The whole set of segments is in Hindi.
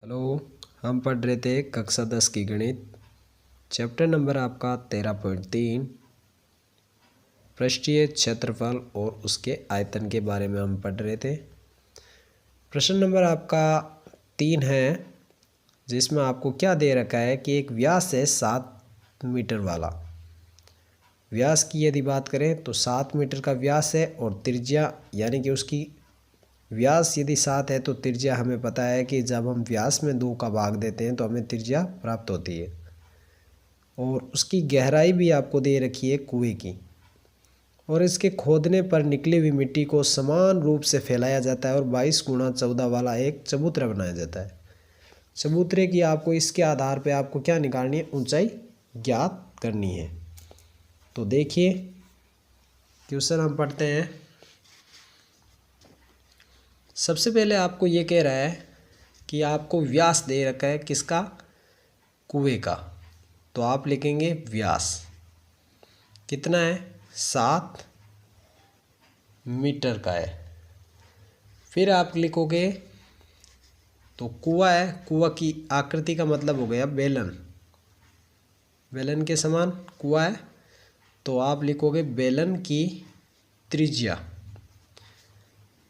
हेलो। हम पढ़ रहे थे कक्षा 10 की गणित, चैप्टर नंबर आपका 13.3 पृष्ठीय क्षेत्रफल और उसके आयतन के बारे में हम पढ़ रहे थे। प्रश्न नंबर आपका 3 है, जिसमें आपको क्या दे रखा है कि एक व्यास है 7 मीटर वाला। व्यास की यदि बात करें तो 7 मीटर का व्यास है और त्रिज्या यानी कि उसकी व्यास यदि 7 है तो त्रिज्या हमें पता है कि जब हम व्यास में 2 का भाग देते हैं तो हमें त्रिज्या प्राप्त होती है। और उसकी गहराई भी आपको दे रखी है कुएं की, और इसके खोदने पर निकली हुई मिट्टी को समान रूप से फैलाया जाता है और 22 गुणा 14 वाला एक चबूतरा बनाया जाता है। चबूतरे की आपको इसके आधार पर आपको क्या निकालनी है, ऊंचाई ज्ञात करनी है। तो देखिए क्वेश्चन हम पढ़ते हैं। सबसे पहले आपको ये कह रहा है कि आपको व्यास दे रखा है किसका, कुएं का। तो आप लिखेंगे व्यास कितना है, 7 मीटर का है। फिर आप लिखोगे तो कुआं है, कुआं की आकृति का मतलब हो गया बेलन, बेलन के समान कुआं है। तो आप लिखोगे बेलन की त्रिज्या।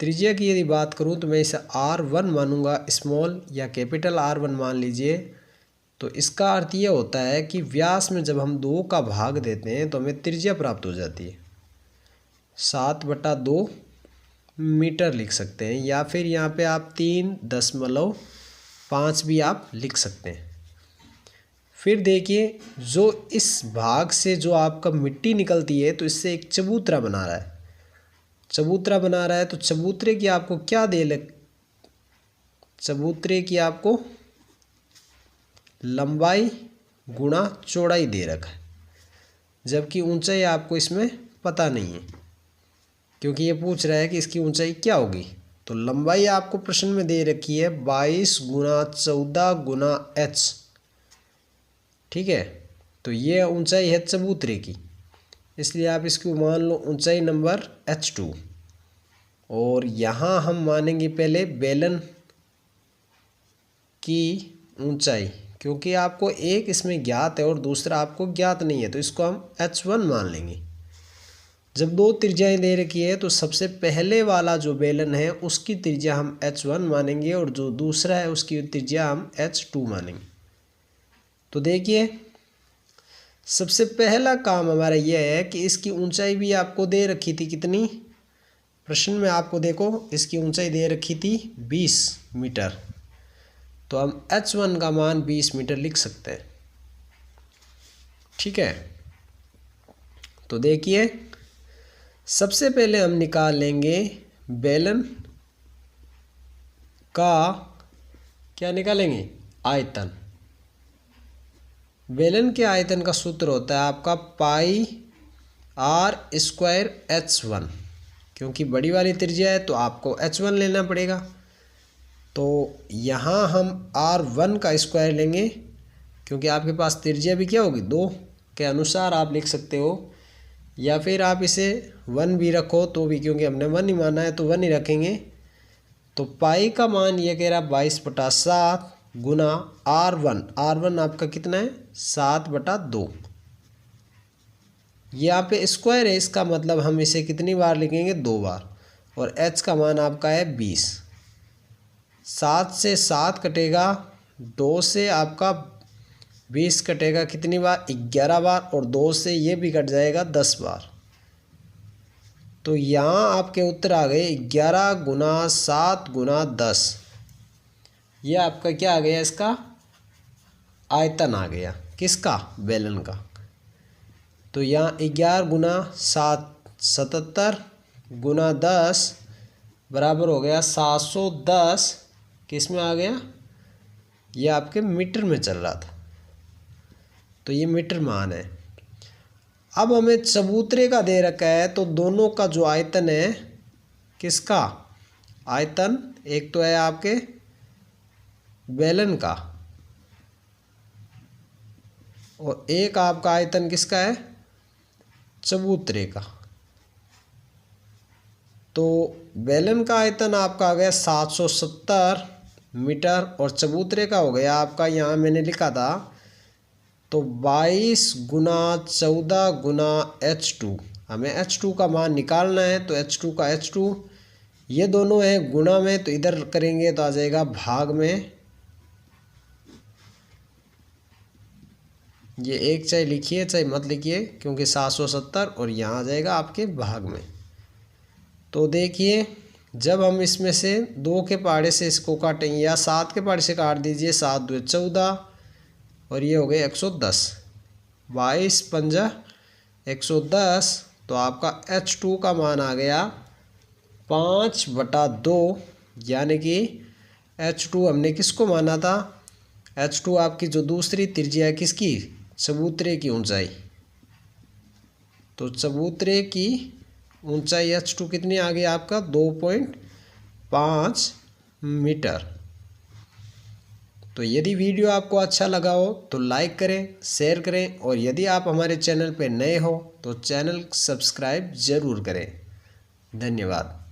त्रिज्या की यदि बात करूं तो मैं इसे R1 मानूंगा, स्मॉल या कैपिटल R1 मान लीजिए। तो इसका अर्थ ये होता है कि व्यास में जब हम 2 का भाग देते हैं तो हमें त्रिज्या प्राप्त हो जाती है। 7/2 मीटर लिख सकते हैं, या फिर यहाँ पे आप 3.5 भी आप लिख सकते हैं। फिर देखिए जो इस भाग से जो आपका मिट्टी निकलती है तो इससे एक चबूतरा बना रहा है, चबूतरा बना रहा है। तो चबूतरे की आपको क्या चबूतरे की आपको लंबाई गुणा चौड़ाई दे रखा है, जबकि ऊंचाई आपको इसमें पता नहीं है, क्योंकि ये पूछ रहा है कि इसकी ऊंचाई क्या होगी। तो लंबाई आपको प्रश्न में दे रखी है 22 गुणा 14 गुणा h, ठीक है। तो ये ऊंचाई है चबूतरे की, इसलिए आप इसको मान लो ऊंचाई नंबर h2। और यहाँ हम मानेंगे पहले बेलन की ऊंचाई, क्योंकि आपको एक इसमें ज्ञात है और दूसरा आपको ज्ञात नहीं है, तो इसको हम h1 मान लेंगे। जब 2 त्रिज्याएं दे रखी है तो सबसे पहले वाला जो बेलन है उसकी त्रिज्या हम h1 मानेंगे और जो दूसरा है उसकी त्रिज्या हम h2 मानेंगे। तो देखिए सबसे पहला काम हमारा यह है कि इसकी ऊंचाई भी आपको दे रखी थी कितनी, प्रश्न में आपको देखो इसकी ऊंचाई दे रखी थी 20 मीटर। तो हम h1 का मान 20 मीटर लिख सकते हैं, ठीक है। तो देखिए सबसे पहले हम निकाल लेंगे बेलन का, क्या निकालेंगे, आयतन। बेलन के आयतन का सूत्र होता है आपका पाई r² h1, क्योंकि बड़ी वाली त्रिज्या है तो आपको h1 लेना पड़ेगा। तो यहाँ हम r1 का स्क्वायर लेंगे, क्योंकि आपके पास त्रिज्या भी क्या होगी 2 के अनुसार आप लिख सकते हो, या फिर आप इसे 1 भी रखो तो भी, क्योंकि हमने 1 ही माना है तो 1 ही रखेंगे। तो पाई का मान ये कह रहा 22/7 गुना r1, r1 आपका कितना है 7/2। यहाँ पे स्क्वायर है, इसका मतलब हम इसे कितनी बार लिखेंगे, 2 बार। और h का मान आपका है 20। 7 से 7 कटेगा, 2 से आपका 20 कटेगा कितनी बार, 11 बार, और 2 से ये भी कट जाएगा 10 बार। तो यहाँ आपके उत्तर आ गए 11 गुना 7 गुना 10। ये आपका क्या आ गया, इसका आयतन आ गया, किसका, बेलन का। तो यहाँ 11 गुना 7 77 गुना 10 बराबर हो गया 710। किस में आ गया, ये आपके मीटर में चल रहा था, तो ये मीटर मान है। अब हमें चबूतरे का दे रखा है, तो दोनों का जो आयतन है, किसका आयतन, एक तो है आपके बेलन का और एक आपका आयतन किसका है, चबूतरे का। तो बेलन का आयतन आपका आ गया 770 मीटर और चबूतरे का हो गया आपका, यहाँ मैंने लिखा था तो 22 गुना 14 गुना H2। हमें H2 का मान निकालना है तो H2 का H2 ये दोनों है गुना में, तो इधर करेंगे तो आ जाएगा भाग में। ये एक चाहे लिखिए चाहे मत लिखिए क्योंकि 770 और यहाँ आ जाएगा आपके भाग में। तो देखिए जब हम इसमें से 2 के पहाड़े से इसको काटेंगे या 7 के पहाड़े से काट दीजिए, 7 2 14 और ये हो गए 110, 22 पंजा 110। तो आपका H2 का मान आ गया 5/2, यानी कि H2 हमने किसको माना था, H2 आपकी जो दूसरी त्रिज्या है किसकी, चबूतरे की ऊंचाई। तो चबूतरे की ऊंचाई H2 कितनी आ गई आपका 2.5 मीटर। तो यदि वीडियो आपको अच्छा लगा हो तो लाइक करें, शेयर करें और यदि आप हमारे चैनल पर नए हो तो चैनल सब्सक्राइब ज़रूर करें। धन्यवाद।